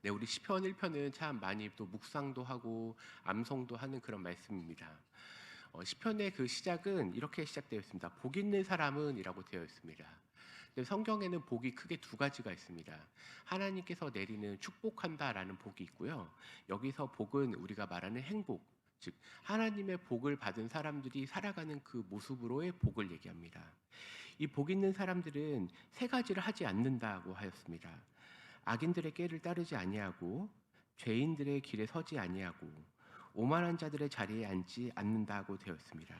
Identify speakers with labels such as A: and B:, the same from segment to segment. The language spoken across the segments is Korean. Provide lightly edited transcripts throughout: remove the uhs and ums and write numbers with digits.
A: 네, 우리 시편 1편은 참 많이 또 묵상도 하고 암송도 하는 그런 말씀입니다. 시편의 그 시작은 이렇게 시작되어 있습니다. 복 있는 사람은이라고 되어 있습니다. 근데 성경에는 복이 크게 두 가지가 있습니다. 하나님께서 내리는 축복한다라는 복이 있고요. 여기서 복은 우리가 말하는 행복, 즉 하나님의 복을 받은 사람들이 살아가는 그 모습으로의 복을 얘기합니다. 이 복 있는 사람들은 세 가지를 하지 않는다고 하였습니다. 악인들의 꾀를 따르지 아니하고 죄인들의 길에 서지 아니하고 오만한 자들의 자리에 앉지 않는다고 되어 있습니다.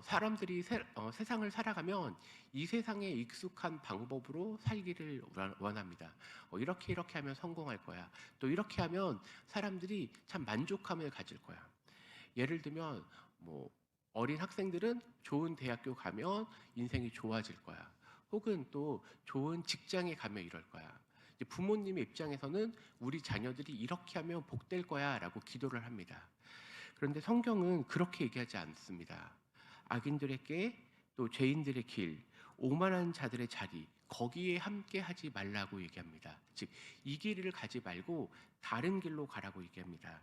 A: 사람들이 세상을 살아가면 이 세상에 익숙한 방법으로 살기를 원합니다. 이렇게 하면 성공할 거야. 또 이렇게 하면 사람들이 참 만족감을 가질 거야. 예를 들면 뭐 어린 학생들은 좋은 대학교 가면 인생이 좋아질 거야. 혹은 또 좋은 직장에 가면 이럴 거야. 부모님의 입장에서는 우리 자녀들이 이렇게 하면 복될 거야 라고 기도를 합니다. 그런데 성경은 그렇게 얘기하지 않습니다. 악인들에게 또 죄인들의 길, 오만한 자들의 자리, 거기에 함께 하지 말라고 얘기합니다. 즉, 이 길을 가지 말고 다른 길로 가라고 얘기합니다.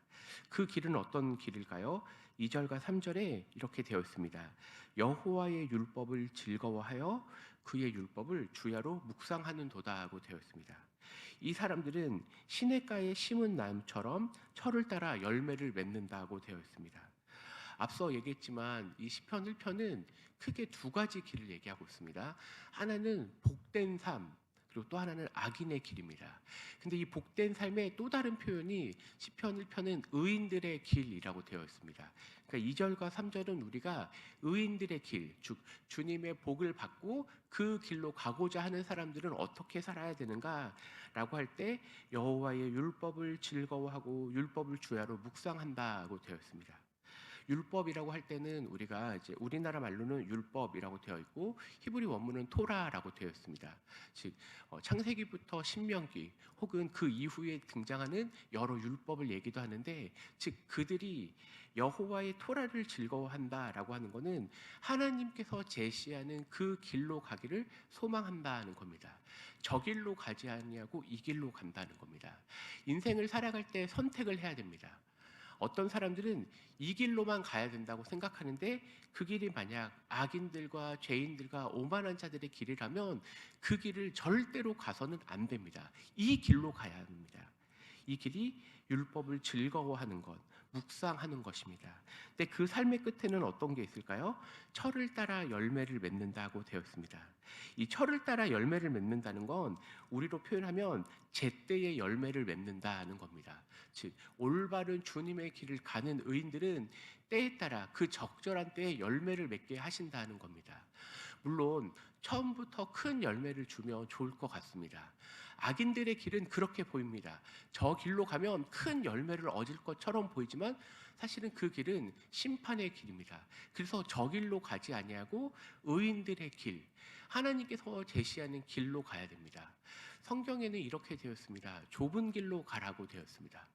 A: 그 길은 어떤 길일까요? 2절과 3절에 이렇게 되어 있습니다. 여호와의 율법을 즐거워하여 그의 율법을 주야로 묵상하는 도다 하고 되어 있습니다. 이 사람들은 시냇가에 심은 나무처럼 철을 따라 열매를 맺는다고 되어 있습니다. 앞서 얘기했지만 이 시편 1편은 크게 두 가지 길을 얘기하고 있습니다. 하나는 복된 삶, 그리고 또 하나는 악인의 길입니다. 근데 이 복된 삶의 또 다른 표현이 시편 1편은 의인들의 길이라고 되어 있습니다. 그러니까 2절과 3절은 우리가 의인들의 길, 즉 주님의 복을 받고 그 길로 가고자 하는 사람들은 어떻게 살아야 되는가라고 할 때 여호와의 율법을 즐거워하고 율법을 주야로 묵상한다고 되어 있습니다. 율법이라고 할 때는 우리가 이제 우리나라 말로는 율법이라고 되어 있고 히브리 원문은 토라라고 되어 있습니다. 즉 창세기부터 신명기 혹은 그 이후에 등장하는 여러 율법을 얘기도 하는데, 즉 그들이 여호와의 토라를 즐거워한다라고 하는 것은 하나님께서 제시하는 그 길로 가기를 소망한다는 겁니다. 저 길로 가지 아니하고 이 길로 간다는 겁니다. 인생을 살아갈 때 선택을 해야 됩니다. 어떤 사람들은 이 길로만 가야 된다고 생각하는데 그 길이 만약 악인들과 죄인들과 오만한 자들의 길이라면 그 길을 절대로 가서는 안 됩니다. 이 길로 가야 합니다. 이 길이 율법을 즐거워하는 것, 묵상하는 것입니다. 근데 그 삶의 끝에는 어떤 게 있을까요? 철을 따라 열매를 맺는다고 되어 있습니다. 이 철을 따라 열매를 맺는다는 건 우리로 표현하면 제때의 열매를 맺는다는 겁니다. 즉 올바른 주님의 길을 가는 의인들은 때에 따라 그 적절한 때에 열매를 맺게 하신다는 겁니다. 물론 처음부터 큰 열매를 주면 좋을 것 같습니다. 악인들의 길은 그렇게 보입니다. 저 길로 가면 큰 열매를 얻을 것처럼 보이지만 사실은 그 길은 심판의 길입니다. 그래서 저 길로 가지 아니하고 의인들의 길, 하나님께서 제시하는 길로 가야 됩니다. 성경에는 이렇게 되었습니다. 좁은 길로 가라고 되었습니다.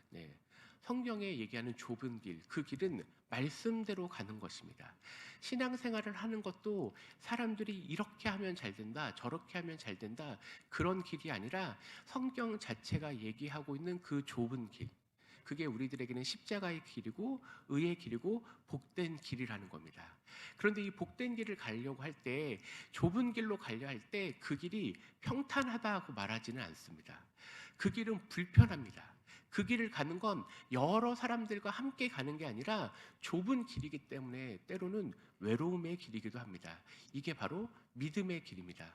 A: 네. 성경에 얘기하는 좁은 길, 그 길은 말씀대로 가는 것입니다. 신앙생활을 하는 것도 사람들이 이렇게 하면 잘 된다, 저렇게 하면 잘 된다, 그런 길이 아니라 성경 자체가 얘기하고 있는 그 좁은 길, 그게 우리들에게는 십자가의 길이고 의의 길이고 복된 길이라는 겁니다. 그런데 이 복된 길을 가려고 할 때, 좁은 길로 가려 할 때 그 길이 평탄하다고 말하지는 않습니다. 그 길은 불편합니다. 그 길을 가는 건 여러 사람들과 함께 가는 게 아니라 좁은 길이기 때문에 때로는 외로움의 길이기도 합니다. 이게 바로 믿음의 길입니다.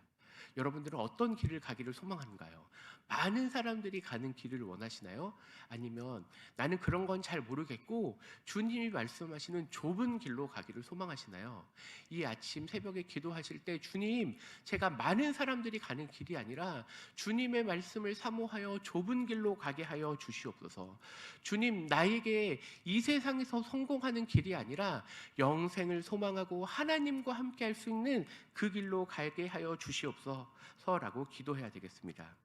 A: 여러분들은 어떤 길을 가기를 소망하는가요? 많은 사람들이 가는 길을 원하시나요? 아니면 나는 그런 건 잘 모르겠고 주님이 말씀하시는 좁은 길로 가기를 소망하시나요? 이 아침 새벽에 기도하실 때 주님, 제가 많은 사람들이 가는 길이 아니라 주님의 말씀을 사모하여 좁은 길로 가게 하여 주시옵소서. 주님, 나에게 이 세상에서 성공하는 길이 아니라 영생을 소망하고 하나님과 함께 할 수 있는 그 길로 가게 하여 주시옵소서라고 기도해야 되겠습니다.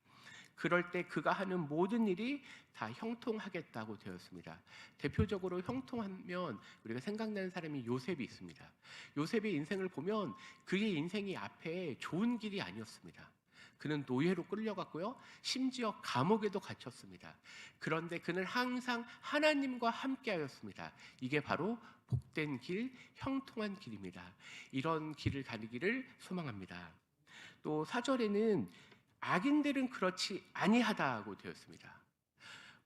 A: 그럴 때 그가 하는 모든 일이 다 형통하겠다고 되었습니다. 대표적으로 형통하면 우리가 생각나는 사람이 요셉이 있습니다. 요셉의 인생을 보면 그의 인생이 앞에 좋은 길이 아니었습니다. 그는 노예로 끌려갔고요. 심지어 감옥에도 갇혔습니다. 그런데 그는 항상 하나님과 함께하였습니다. 이게 바로 복된 길, 형통한 길입니다. 이런 길을 가기를 소망합니다. 또 4절에는 악인들은 그렇지 아니하다고 되었습니다.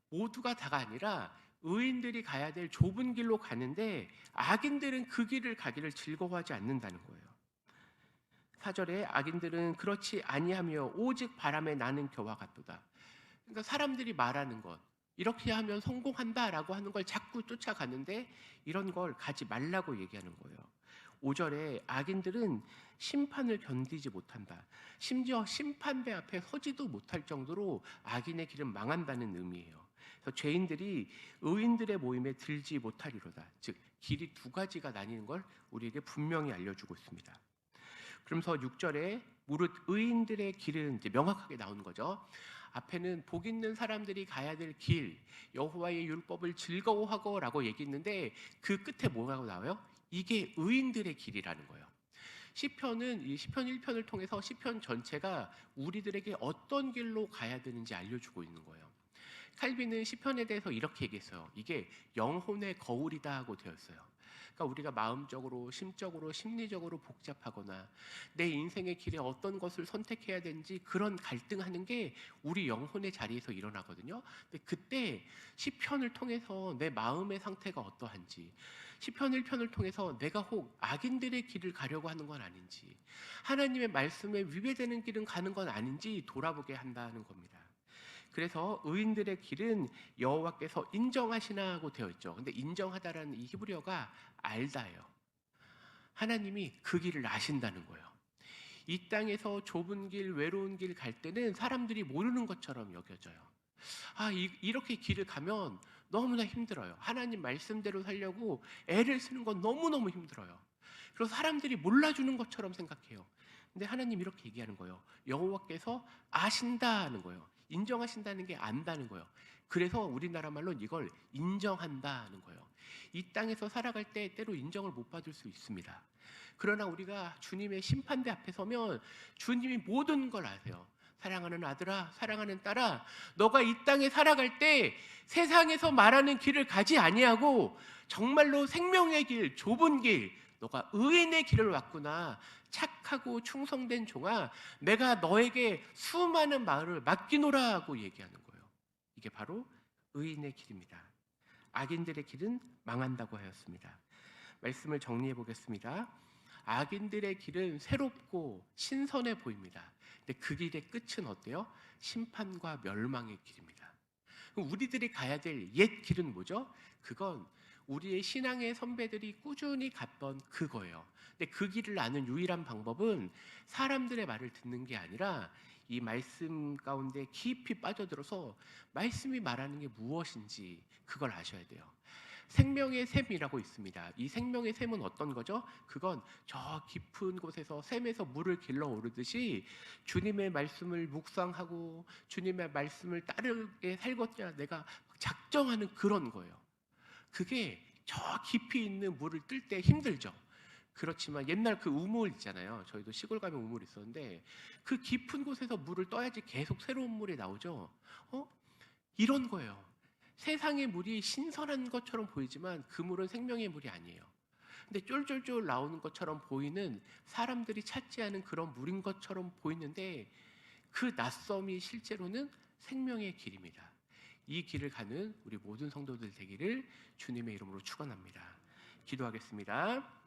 A: 모두가 다가 아니라 의인들이 가야 될 좁은 길로 가는데 악인들은 그 길을 가기를 즐거워하지 않는다는 거예요. 4절에 악인들은 그렇지 아니하며 오직 바람에 나는 겨와 같도다. 그러니까 사람들이 말하는 것, 이렇게 하면 성공한다라고 하는 걸 자꾸 쫓아가는데 이런 걸 가지 말라고 얘기하는 거예요. 5절에 악인들은 심판을 견디지 못한다. 심지어 심판대 앞에 서지도 못할 정도로 악인의 길은 망한다는 의미예요. 그래서 죄인들이 의인들의 모임에 들지 못하리로다. 즉 길이 두 가지가 나뉘는 걸 우리에게 분명히 알려주고 있습니다. 그러면서 6절에 무릇 의인들의 길은 이제 명확하게 나오는 거죠. 앞에는 복 있는 사람들이 가야 될 길, 여호와의 율법을 즐거워하고라고 얘기했는데 그 끝에 뭐라고 나와요? 이게 의인들의 길이라는 거예요. 시편은 이 시편 1편을 통해서 시편 전체가 우리들에게 어떤 길로 가야 되는지 알려주고 있는 거예요. 칼빈은 시편에 대해서 이렇게 얘기했어요. 이게 영혼의 거울이다 하고 되었어요. 그러니까 우리가 마음적으로, 심적으로, 심리적으로 복잡하거나 내 인생의 길에 어떤 것을 선택해야 되는지 그런 갈등하는 게 우리 영혼의 자리에서 일어나거든요. 근데 그때 시편을 통해서 내 마음의 상태가 어떠한지, 시편 1편을 통해서 내가 혹 악인들의 길을 가려고 하는 건 아닌지, 하나님의 말씀에 위배되는 길은 가는 건 아닌지 돌아보게 한다는 겁니다. 그래서 의인들의 길은 여호와께서 인정하시나고 되어 있죠. 근데 인정하다라는 이 히브리어가 알다예요. 하나님이 그 길을 아신다는 거예요. 이 땅에서 좁은 길, 외로운 길 갈 때는 사람들이 모르는 것처럼 여겨져요. 이렇게 길을 가면 너무나 힘들어요. 하나님 말씀대로 살려고 애를 쓰는 건 너무너무 힘들어요. 그래서 사람들이 몰라주는 것처럼 생각해요. 근데 하나님 이렇게 얘기하는 거예요. 여호와께서 아신다는 거예요. 인정하신다는 게 안다는 거예요. 그래서 우리나라 말로는 이걸 인정한다는 거예요. 이 땅에서 살아갈 때 때로 인정을 못 받을 수 있습니다. 그러나 우리가 주님의 심판대 앞에 서면 주님이 모든 걸 아세요. 사랑하는 아들아, 사랑하는 딸아, 너가 이 땅에 살아갈 때 세상에서 말하는 길을 가지 아니하고 정말로 생명의 길, 좁은 길, 너가 의인의 길을 왔구나. 착하고 충성된 종아, 내가 너에게 수많은 마을을 맡기노라고 얘기하는 거예요. 이게 바로 의인의 길입니다. 악인들의 길은 망한다고 하였습니다. 말씀을 정리해 보겠습니다. 악인들의 길은 새롭고 신선해 보입니다. 근데 그 길의 끝은 어때요? 심판과 멸망의 길입니다. 그럼 우리들이 가야 될 옛 길은 뭐죠? 그건 우리의 신앙의 선배들이 꾸준히 갔던 그거예요. 근데 그 길을 아는 유일한 방법은 사람들의 말을 듣는 게 아니라 이 말씀 가운데 깊이 빠져들어서 말씀이 말하는 게 무엇인지 그걸 아셔야 돼요. 생명의 샘이라고 있습니다. 이 생명의 샘은 어떤 거죠? 그건 저 깊은 곳에서 샘에서 물을 길러 오르듯이 주님의 말씀을 묵상하고 주님의 말씀을 따르게 살고자 내가 작정하는 그런 거예요. 그게 저 깊이 있는 물을 뜰 때 힘들죠. 그렇지만 옛날 그 우물 있잖아요. 저희도 시골 가면 우물 있었는데 그 깊은 곳에서 물을 떠야지 계속 새로운 물이 나오죠. 이런 거예요. 세상의 물이 신선한 것처럼 보이지만 그 물은 생명의 물이 아니에요. 근데 쫄쫄쫄 나오는 것처럼 보이는 사람들이 찾지 않은 그런 물인 것처럼 보이는데 그 낯섦이 실제로는 생명의 길입니다. 이 길을 가는 우리 모든 성도들 되기를 주님의 이름으로 축원합니다. 기도하겠습니다.